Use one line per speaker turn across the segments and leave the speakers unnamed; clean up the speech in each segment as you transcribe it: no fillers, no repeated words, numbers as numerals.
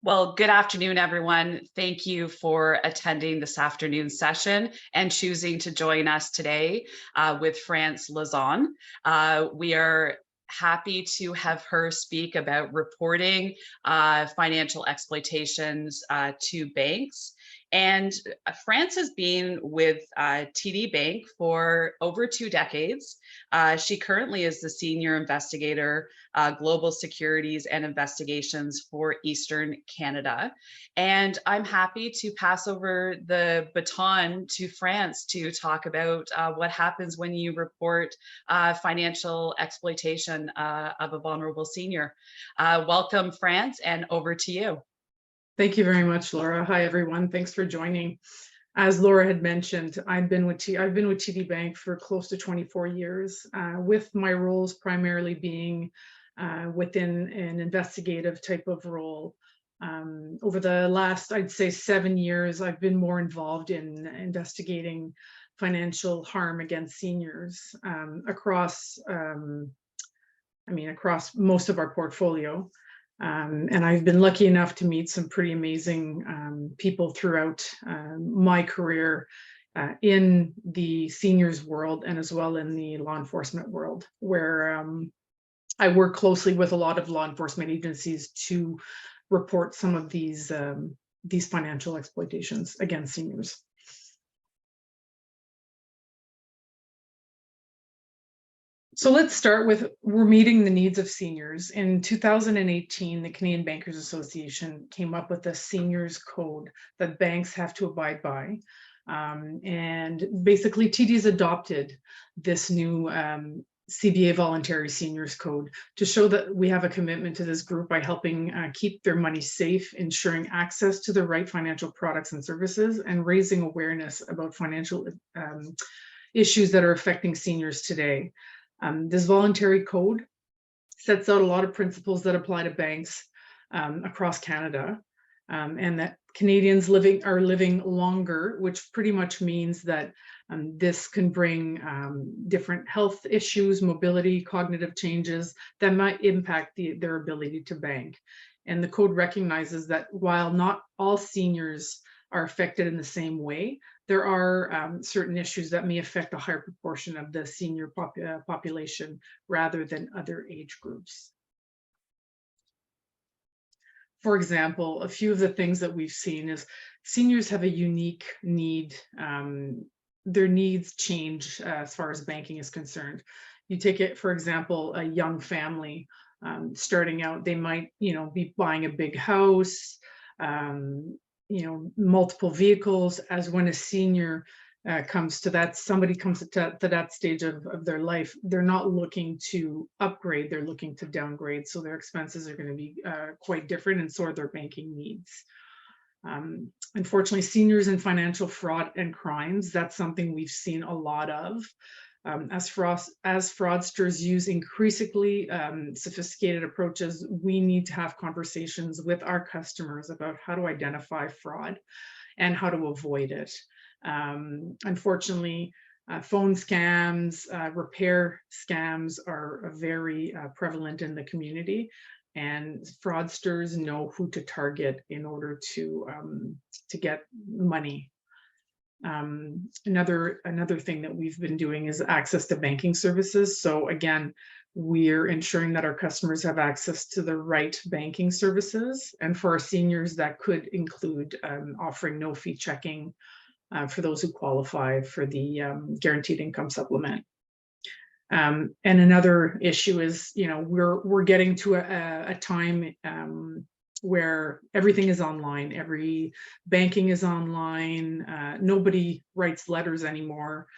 Well, good afternoon, everyone. Thank you for attending this afternoon session and choosing to join us today with France Lauzon. We are happy to have her speak about reporting financial exploitations to banks. And France has been with TD Bank for over 2 decades. She currently is the Senior Investigator, Global Securities and Investigations for Eastern Canada. And I'm happy to pass over the baton to France to talk about what happens when you report financial exploitation of a vulnerable senior. Welcome, France, and over to you.
Thank you very much, Laura. Hi, everyone. Thanks for joining. As Laura had mentioned, I've been with TD Bank for close to 24 years, with my roles primarily being within an investigative type of role. Over the last, I'd say, 7 years, I've been more involved in investigating financial harm against seniors across most of our portfolio. And I've been lucky enough to meet some pretty amazing people throughout my career in the seniors world and as well in the law enforcement world, where I work closely with a lot of law enforcement agencies to report some of these financial exploitations against seniors. So let's start with, we're meeting the needs of seniors. In 2018, the Canadian Bankers Association came up with a seniors code that banks have to abide by. And basically TD's adopted this new CBA voluntary seniors code to show that we have a commitment to this group by helping keep their money safe, ensuring access to the right financial products and services, and raising awareness about financial issues that are affecting seniors today. This voluntary code sets out a lot of principles that apply to banks across Canada, and that Canadians are living longer, which pretty much means that this can bring different health issues, mobility, cognitive changes that might impact their ability to bank. And the code recognizes that while not all seniors are affected in the same way, there are certain issues that may affect a higher proportion of the senior population rather than other age groups. For example, a few of the things that we've seen is seniors have a unique need. Their needs change as far as banking is concerned. You take it, for example, a young family starting out, they might, be buying a big house, multiple vehicles. As when a senior comes to that, somebody comes to that stage of their life, they're not looking to upgrade, they're looking to downgrade. So their expenses are going to be quite different, and so are their banking needs. Unfortunately, seniors in financial fraud and crimes, that's something we've seen a lot of. As fraudsters use increasingly sophisticated approaches, we need to have conversations with our customers about how to identify fraud and how to avoid it. Unfortunately, phone scams, repair scams are very prevalent in the community, and fraudsters know who to target in order to get money. Another thing that we've been doing is access to banking services. So again, we're ensuring that our customers have access to the right banking services. And for our seniors, that could include offering no fee checking for those who qualify for the guaranteed income supplement. And another issue is, we're getting to a time where everything is online, every banking is online, nobody writes letters anymore,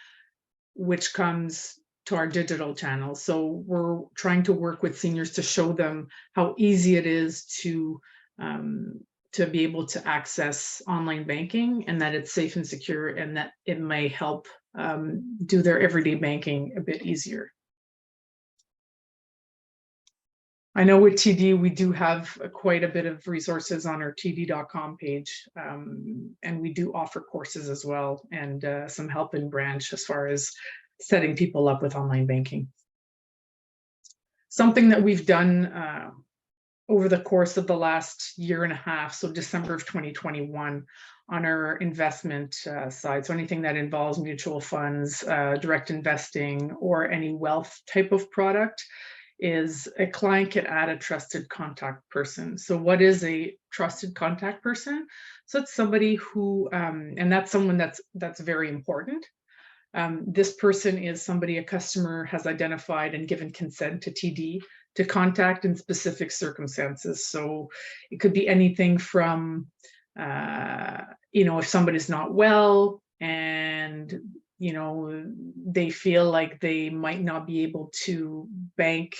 which comes to our digital channels. So we're trying to work with seniors to show them how easy it is to be able to access online banking, and that it's safe and secure, and that it may help do their everyday banking a bit easier. I know with TD, we do have quite a bit of resources on our td.com page, and we do offer courses as well, and some help in branch as far as setting people up with online banking. Something that we've done over the course of the last year and a half, so December of 2021, on our investment side, so anything that involves mutual funds, direct investing, or any wealth type of product, is a client can add a trusted contact person. So what is a trusted contact person? So it's somebody who, and that's someone that's very important. This person is somebody a customer has identified and given consent to TD to contact in specific circumstances. So it could be anything from, if somebody's not well and they feel like they might not be able to bank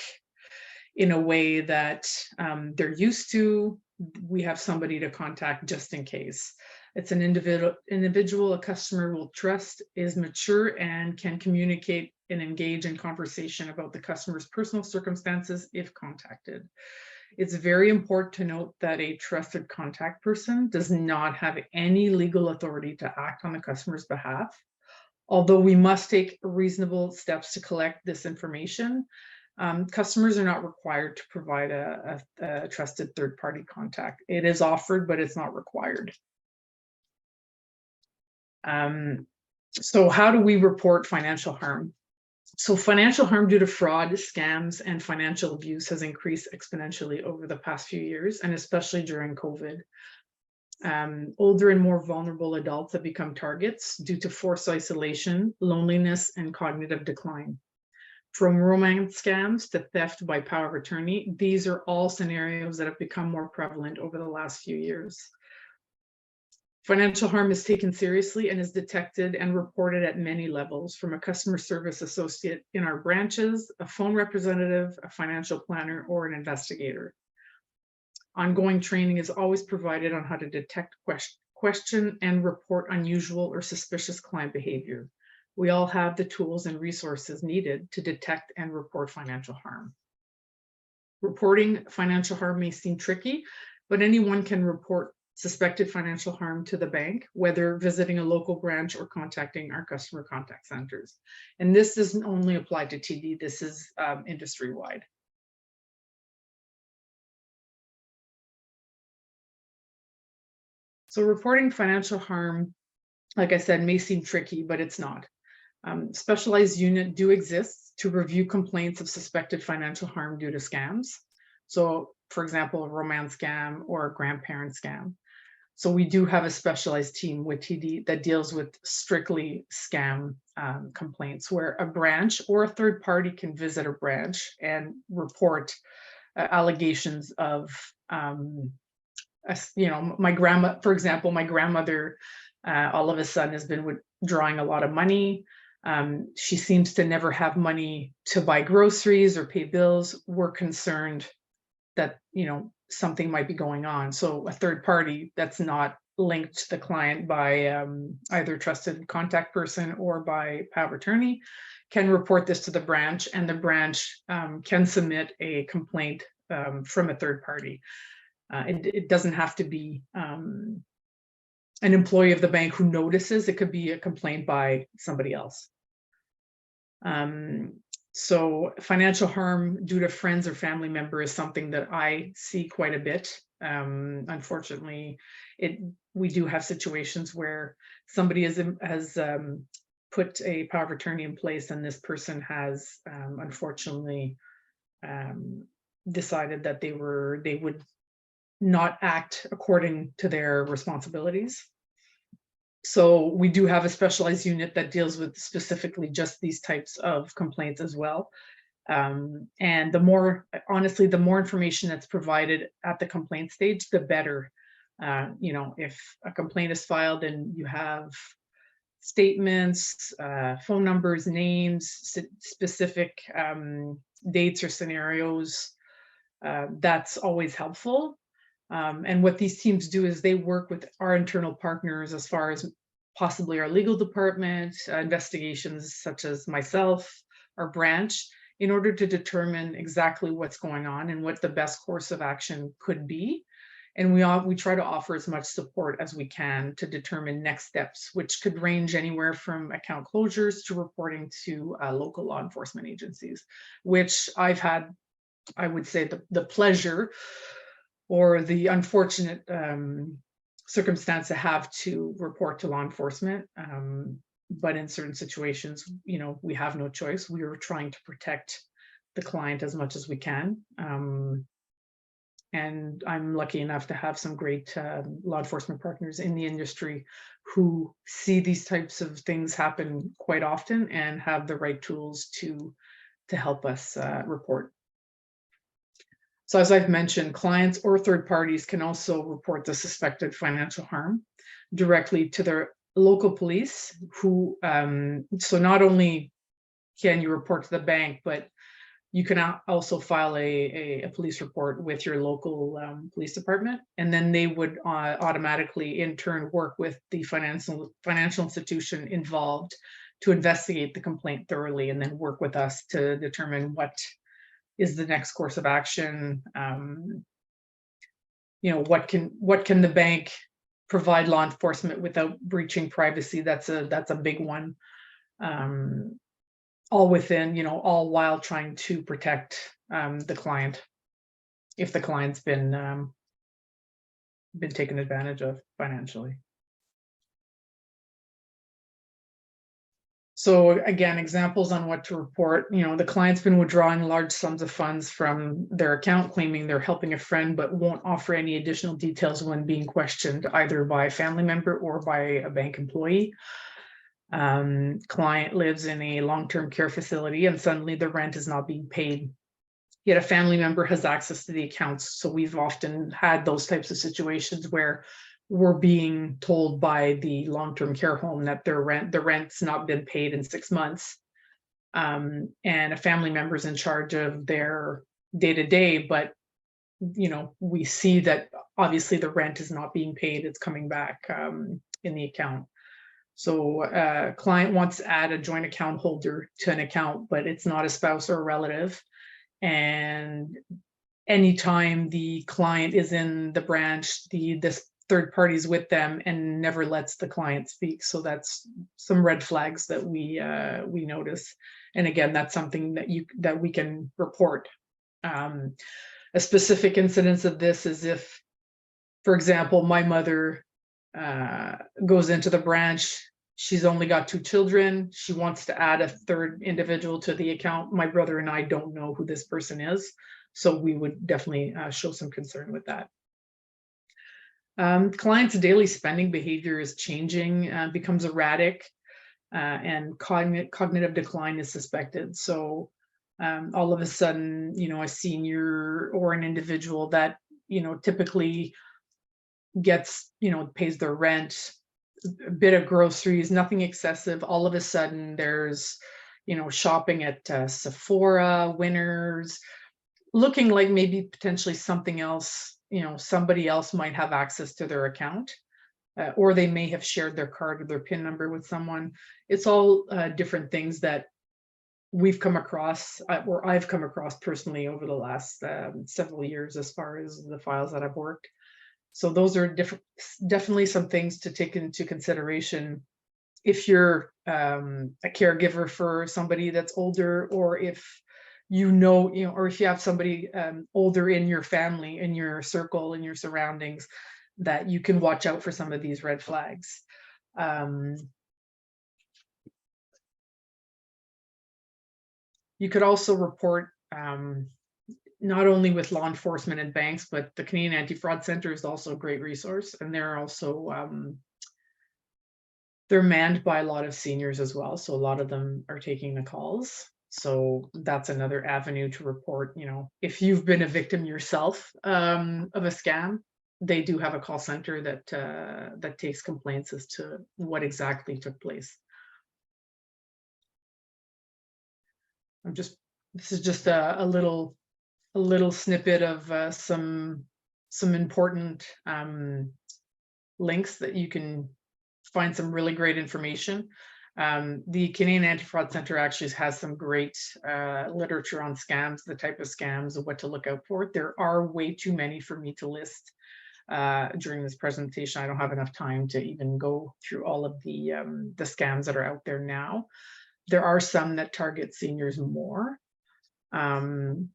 in a way that they're used to, we have somebody to contact just in case. It's an individual a customer will trust, is mature, and can communicate and engage in conversation about the customer's personal circumstances if contacted. It's very important to note that a trusted contact person does not have any legal authority to act on the customer's behalf. Although we must take reasonable steps to collect this information, customers are not required to provide a trusted third-party contact. It is offered, but it's not required. So how do we report financial harm? So financial harm due to fraud, scams, and financial abuse has increased exponentially over the past few years, and especially during COVID. Older and more vulnerable adults have become targets due to forced isolation, loneliness, and cognitive decline. From romance scams to theft by power of attorney, these are all scenarios that have become more prevalent over the last few years. Financial harm is taken seriously and is detected and reported at many levels, from a customer service associate in our branches, a phone representative, a financial planner, or an investigator. Ongoing training is always provided on how to detect, question, and report unusual or suspicious client behavior. We all have the tools and resources needed to detect and report financial harm. Reporting financial harm may seem tricky, but anyone can report suspected financial harm to the bank, whether visiting a local branch or contacting our customer contact centers. And this doesn't only apply to TD, this is industry-wide. So reporting financial harm, like I said, may seem tricky, but it's not. Specialized units do exist to review complaints of suspected financial harm due to scams. So for example, a romance scam or a grandparent scam. So we do have a specialized team with TD that deals with strictly scam complaints, where a branch or a third party can visit a branch and report allegations of, my grandma, for example, my grandmother all of a sudden has been withdrawing a lot of money. She seems to never have money to buy groceries or pay bills. We're concerned that something might be going on. So a third party that's not linked to the client by either trusted contact person or by power of attorney can report this to the branch, and the branch can submit a complaint from a third party. It doesn't have to be an employee of the bank who notices. It could be a complaint by somebody else. So financial harm due to friends or family member is something that I see quite a bit. Unfortunately, we do have situations where somebody has put a power of attorney in place, and this person has unfortunately decided that they would not act according to their responsibilities. So we do have a specialized unit that deals with specifically just these types of complaints as well. And honestly, the more information that's provided at the complaint stage, the better. If a complaint is filed and you have statements, phone numbers, names, specific dates or scenarios, that's always helpful. And what these teams do is they work with our internal partners as far as possibly our legal department, investigations such as myself, our branch, in order to determine exactly what's going on and what the best course of action could be. And we try to offer as much support as we can to determine next steps, which could range anywhere from account closures to reporting to local law enforcement agencies, which I've had, I would say, the pleasure or the unfortunate circumstance to have to report to law enforcement. But in certain situations, we have no choice. We are trying to protect the client as much as we can. And I'm lucky enough to have some great law enforcement partners in the industry who see these types of things happen quite often and have the right tools to help us report. So as I've mentioned, clients or third parties can also report the suspected financial harm directly to their local police, who, so not only can you report to the bank, but you can also file a police report with your local police department, and then they would automatically in turn work with the financial institution involved to investigate the complaint thoroughly, and then work with us to determine what is the next course of action. What can the bank provide law enforcement without breaching privacy? That's a big one. All within, all while trying to protect the client if the client's been taken advantage of financially. So again, examples on what to report. The client's been withdrawing large sums of funds from their account, claiming they're helping a friend, but won't offer any additional details when being questioned, either by a family member or by a bank employee. Client lives in a long-term care facility and suddenly the rent is not being paid, yet a family member has access to the accounts. So we've often had those types of situations where we're being told by the long-term care home that the rent's not been paid in 6 months, and a family member's in charge of their day-to-day, but we see that obviously the rent is not being paid, it's coming back in the account. So a client wants to add a joint account holder to an account, but it's not a spouse or a relative. And anytime the client is in the branch, this third party's with them and never lets the client speak. So that's some red flags that we notice. And again, that's something that we can report. A specific incidence of this is if, for example, my mother goes into the branch, she's only got 2 children, she wants to add a third individual to the account. My brother and I don't know who this person is, so we would definitely show some concern with that. Clients' daily spending behavior is changing, becomes erratic, and cognitive decline is suspected. So all of a sudden, a senior or an individual that typically gets, pays their rent, a bit of groceries, nothing excessive. All of a sudden there's, shopping at Sephora, Winners, looking like maybe potentially something else, somebody else might have access to their account, or they may have shared their card or their PIN number with someone. It's all different things that we've come across, or I've come across personally over the last several years as far as the files that I've worked. So those are definitely some things to take into consideration if you're a caregiver for somebody that's older, or if or if you have somebody older in your family, in your circle, in your surroundings, that you can watch out for some of these red flags. You could also report not only with law enforcement and banks, but the Canadian Anti-Fraud Centre is also a great resource, and they're also they're manned by a lot of seniors as well, so a lot of them are taking the calls. So that's another avenue to report. If you've been a victim yourself of a scam, they do have a call center that takes complaints as to what exactly took place. This is just a little snippet of some important links that you can find some really great information. The Canadian Anti-Fraud Center actually has some great literature on scams, the type of scams, what to look out for. There are way too many for me to list during this presentation. I don't have enough time to even go through all of the scams that are out there now. There are some that target seniors more. I'm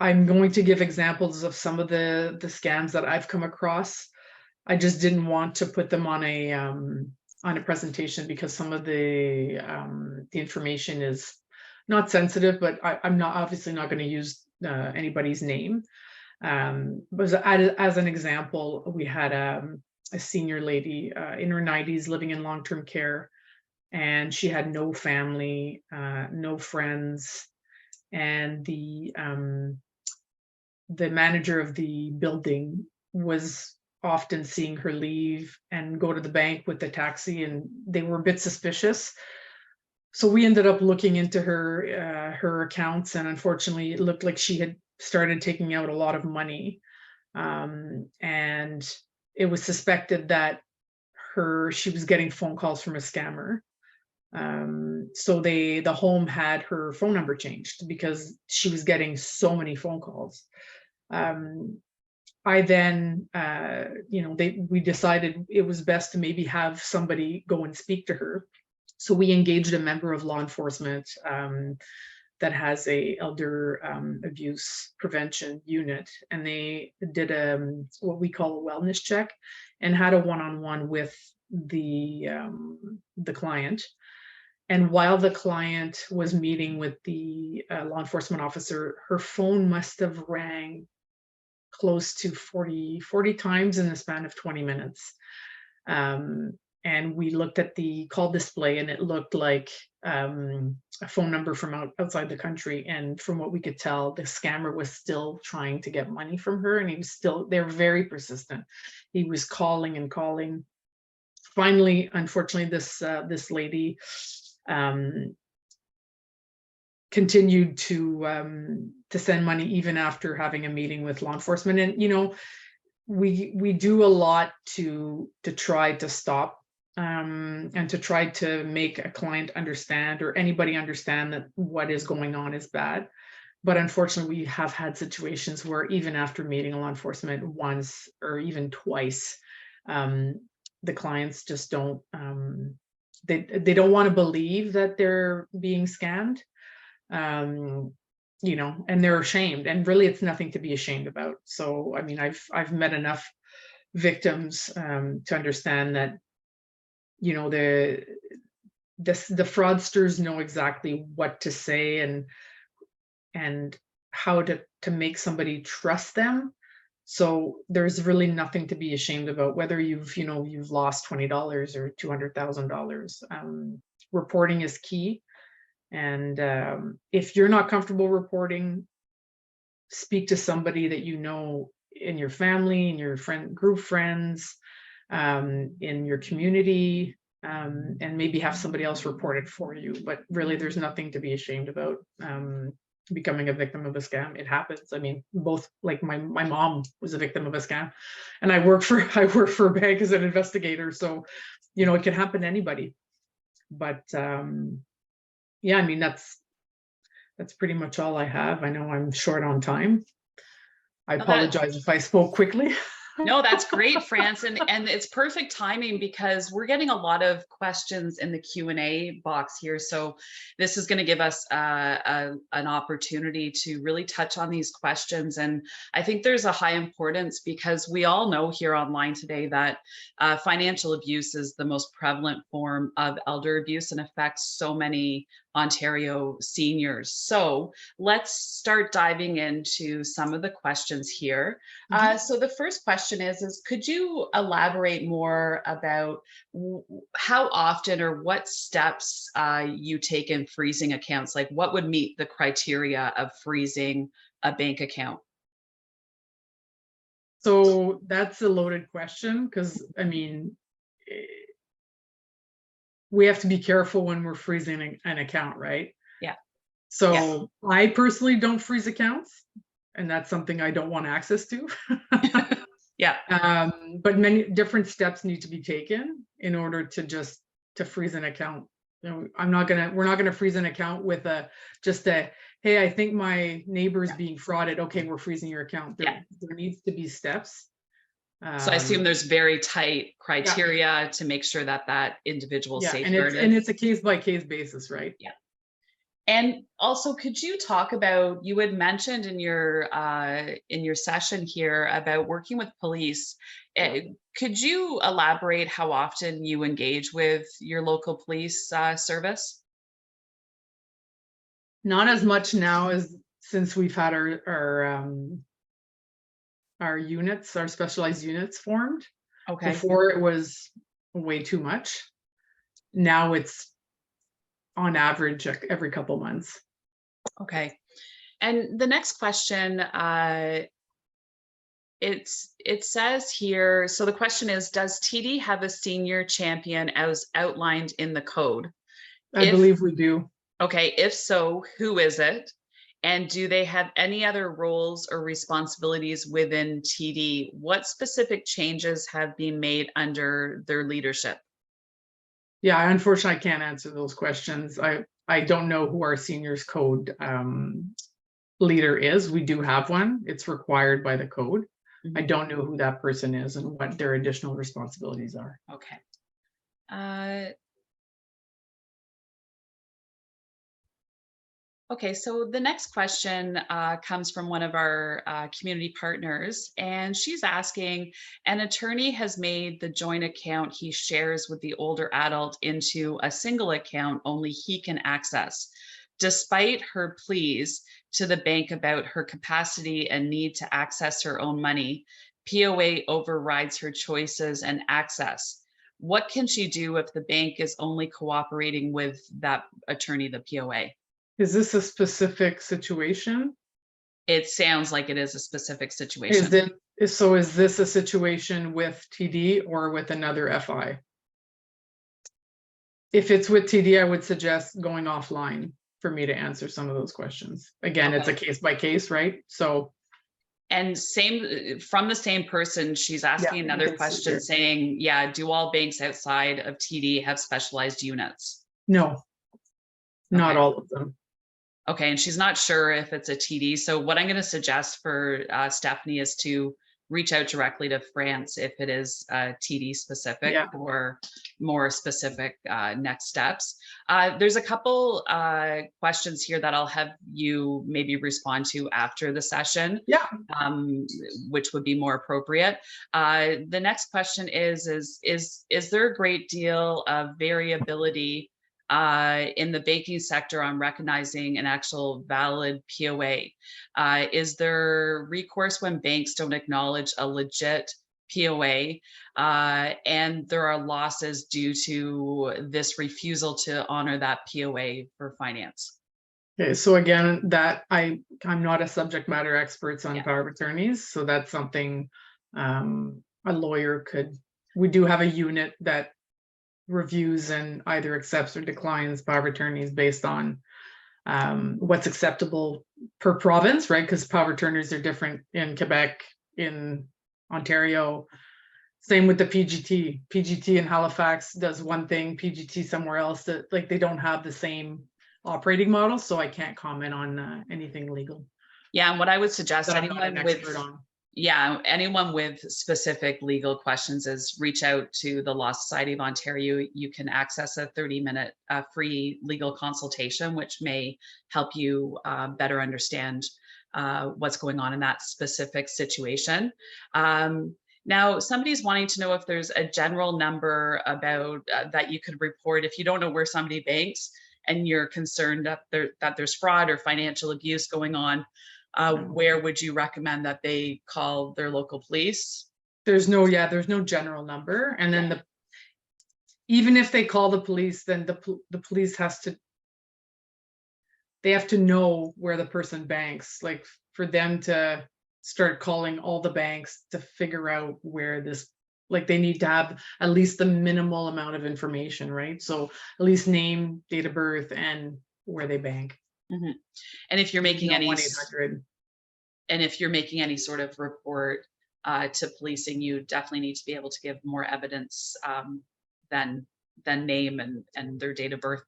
going to give examples of some of the scams that I've come across. I just didn't want to put them on a presentation because some of the information is not sensitive, but I'm not obviously not going to use anybody's name. But as an example, we had a senior lady in her 90s living in long-term care, and she had no family, no friends, and the manager of the building was often seeing her leave and go to the bank with the taxi, and they were a bit suspicious. So we ended up looking into her accounts, and unfortunately it looked like she had started taking out a lot of money, and it was suspected that she was getting phone calls from a scammer. So the home had her phone number changed because she was getting so many phone calls. I then, we decided it was best to maybe have somebody go and speak to her. So we engaged a member of law enforcement that has a elder abuse prevention unit, and they did what we call a wellness check and had a one-on-one with the client. And while the client was meeting with the law enforcement officer, her phone must have rang close to 40 times in the span of 20 minutes. And we looked at the call display, and it looked like a phone number from outside the country. And from what we could tell, the scammer was still trying to get money from her, and they're very persistent. He was calling and calling. Finally, unfortunately, this lady continued to send money even after having a meeting with law enforcement. And we do a lot to try to stop and to try to make a client understand, or anybody understand, that what is going on is bad. But unfortunately, we have had situations where even after meeting law enforcement once or even twice, the clients just don't they don't want to believe that they're being scammed, and they're ashamed, and really it's nothing to be ashamed about. So I mean, I've met enough victims to understand that the fraudsters know exactly what to say and how to make somebody trust them. So there's really nothing to be ashamed about, whether you've lost $20 or $200,000. Reporting is key. And if you're not comfortable reporting, speak to somebody that you know in your family, in your group friends, in your community, and maybe have somebody else report it for you. But really, there's nothing to be ashamed about. Becoming a victim of a scam, it happens. I mean, both, like my mom was a victim of a scam, and I work for a bank as an investigator, so it can happen to anybody. But yeah, I mean, that's pretty much all I have. I know I'm short on time. I apologize if I spoke quickly.
No, that's great, France. And it's perfect timing because we're getting a lot of questions in the Q&A box here. So this is going to give us an opportunity to really touch on these questions. And I think there's a high importance because we all know here online today that financial abuse is the most prevalent form of elder abuse and affects so many Ontario seniors. So let's start diving into some of the questions here. So the first question is could you elaborate more about how often or what steps you take in freezing accounts? Like what would meet the criteria of freezing a bank account?
So that's a loaded question because, I mean, we have to be careful when we're freezing an account, right?
Yeah.
So
yeah.
I personally don't freeze accounts, and that's something I don't want access to.
Yeah.
But many different steps need to be taken in order to just to freeze an account. You know, we're not gonna freeze an account with just a, hey, I think my neighbor's being frauded. Okay, we're freezing your account. There needs to be steps.
So I assume there's very tight criteria to make sure that that individual is safeguarded.
And it's a case by case basis, right?
Yeah. And also, could you talk about, you had mentioned in your session here about working with police. Could you elaborate how often you engage with your local police service?
Not as much now as since we've had our units, our specialized units formed.
Okay.
Before it was way too much. Now it's on average every couple months.
Okay. And the next question, it says here, so the question is, does TD have a senior champion as outlined in the code?
I believe we do.
Okay, if so, who is it? And do they have any other roles or responsibilities within TD? What specific changes have been made under their leadership?
Yeah, unfortunately, I can't answer those questions. I don't know who our seniors code leader is. We do have one. It's required by the code. Mm-hmm. I don't know who that person is and what their additional responsibilities are.
Okay. Okay, so the next question comes from one of our community partners, and she's asking, an attorney has made the joint account he shares with the older adult into a single account only he can access. Despite her pleas to the bank about her capacity and need to access her own money, POA overrides her choices and access. What can she do if the bank is only cooperating with that attorney, the POA?
Is this a specific situation?
It sounds like it is a specific situation.
Is this a situation with TD or with another FI? If it's with TD, I would suggest going offline for me to answer some of those questions. Again, It's a case by case, right? So.
And from the same person, she's asking another question saying, yeah, do all banks outside of TD have specialized units?
No, not all of them.
Okay, and she's not sure if it's a TD. So what I'm going to suggest for Stephanie is to reach out directly to France if it is TD specific or more specific next steps. There's a couple questions here that I'll have you maybe respond to after the session, which would be more appropriate. The next question is there a great deal of variability in the banking sector on recognizing an actual valid POA? Is there recourse when banks don't acknowledge a legit POA and there are losses due to this refusal to honor that POA for finance?
Okay, so again, that I'm not a subject matter expert on power of attorneys, so that's something a lawyer could. We do have a unit that reviews and either accepts or declines power of attorneys based on what's acceptable per province, right? Because power of attorneys are different in Quebec, in Ontario. Same with the PGT. PGT in Halifax does one thing, PGT somewhere else, that like they don't have the same operating model, so I can't comment on anything legal.
Yeah, and what I would suggest anyone with specific legal questions is reach out to the Law Society of Ontario. You can access a 30-minute free legal consultation, which may help you better understand what's going on in that specific situation. Now, somebody's wanting to know if there's a general number about that you could report if you don't know where somebody banks and you're concerned that there's fraud or financial abuse going on. Where would you recommend that they call their local police?
There's no general number. And then even if they call the police, then the police they have to know where the person banks, like for them to start calling all the banks to figure out where this, like they need to have at least the minimal amount of information, right? So at least name, date of birth, and where they bank.
Mm-hmm. And if you're making any
1-800.
And if you're making any sort of report to policing, you definitely need to be able to give more evidence than than name and their date of birth.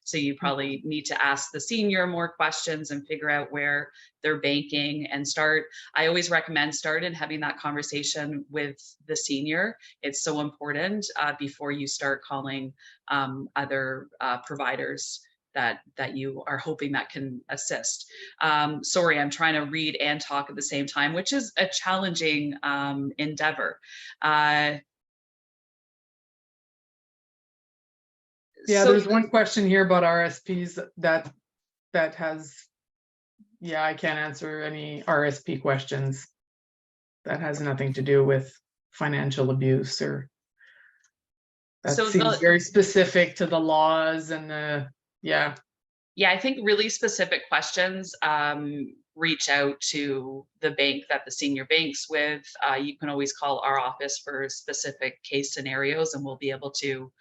So you probably need to ask the senior more questions and figure out where they're banking and start. I always recommend start in having that conversation with the senior. It's so important before you start calling other providers that you are hoping that can assist. Sorry, I'm trying to read and talk at the same time, which is a challenging endeavor.
Yeah,
So
there's one question here about RSPs that has, yeah, I can't answer any RSP questions. That has nothing to do with financial abuse, or that seems very specific to the laws and the, yeah.
Yeah, I think really specific questions, reach out to the bank that the senior banks with. You can always call our office for specific case scenarios, and we'll be able to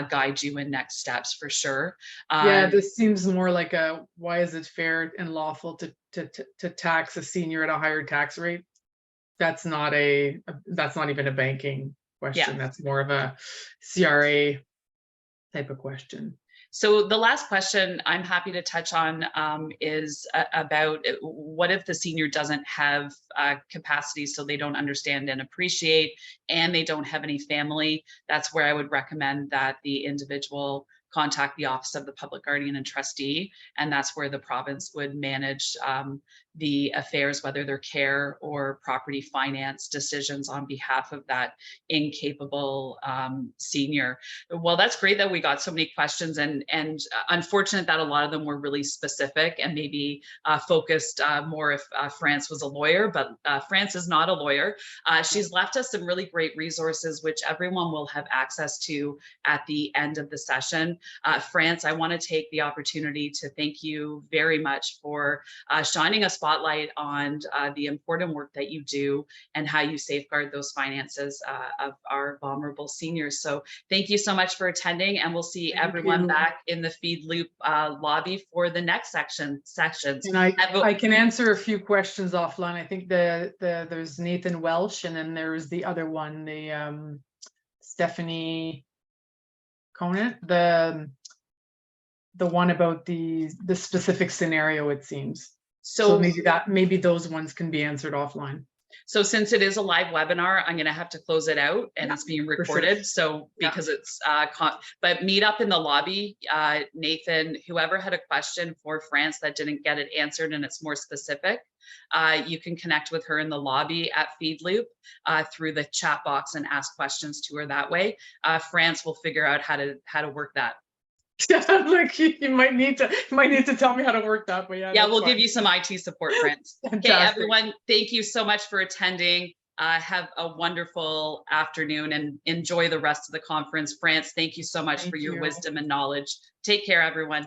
guide you in next steps for sure.
Yeah, this seems more like a, why is it fair and lawful to tax a senior at a higher tax rate? That's not even a banking question.
Yeah.
That's more of a CRA type of question.
So the last question I'm happy to touch on is about what if the senior doesn't have capacity, so they don't understand and appreciate, and they don't have any family. That's where I would recommend that the individual contact the Office of the Public Guardian and Trustee, and that's where the province would manage the affairs, whether they're care or property finance decisions on behalf of that incapable senior. Well, that's great that we got so many questions, and unfortunate that a lot of them were really specific and maybe focused more if France was a lawyer, but France is not a lawyer. She's left us some really great resources, which everyone will have access to at the end of the session. France, I want to take the opportunity to thank you very much for shining a spotlight on the important work that you do and how you safeguard those finances of our vulnerable seniors. So thank you so much for attending, and we'll see everyone back in the Feed Loop lobby for the next sections.
And I can answer a few questions offline. I think there's Nathan Welsh, and then there's the other one, the Stephanie Conant, the one about the specific scenario, it seems. So maybe those ones can be answered offline.
So since it is a live webinar, I'm going to have to close it out, and it's being recorded. Sure. So because it's, but meet up in the lobby. Nathan, whoever had a question for France that didn't get it answered and it's more specific, you can connect with her in the lobby at FeedLoop through the chat box and ask questions to her that way. France will figure out how to work that.
Like you might need to tell me how to work that way.
Yeah, we'll give you some IT support, France. Okay, everyone, thank you so much for attending. Have a wonderful afternoon and enjoy the rest of the conference. France, thank you so much for your wisdom and knowledge. Take care, everyone.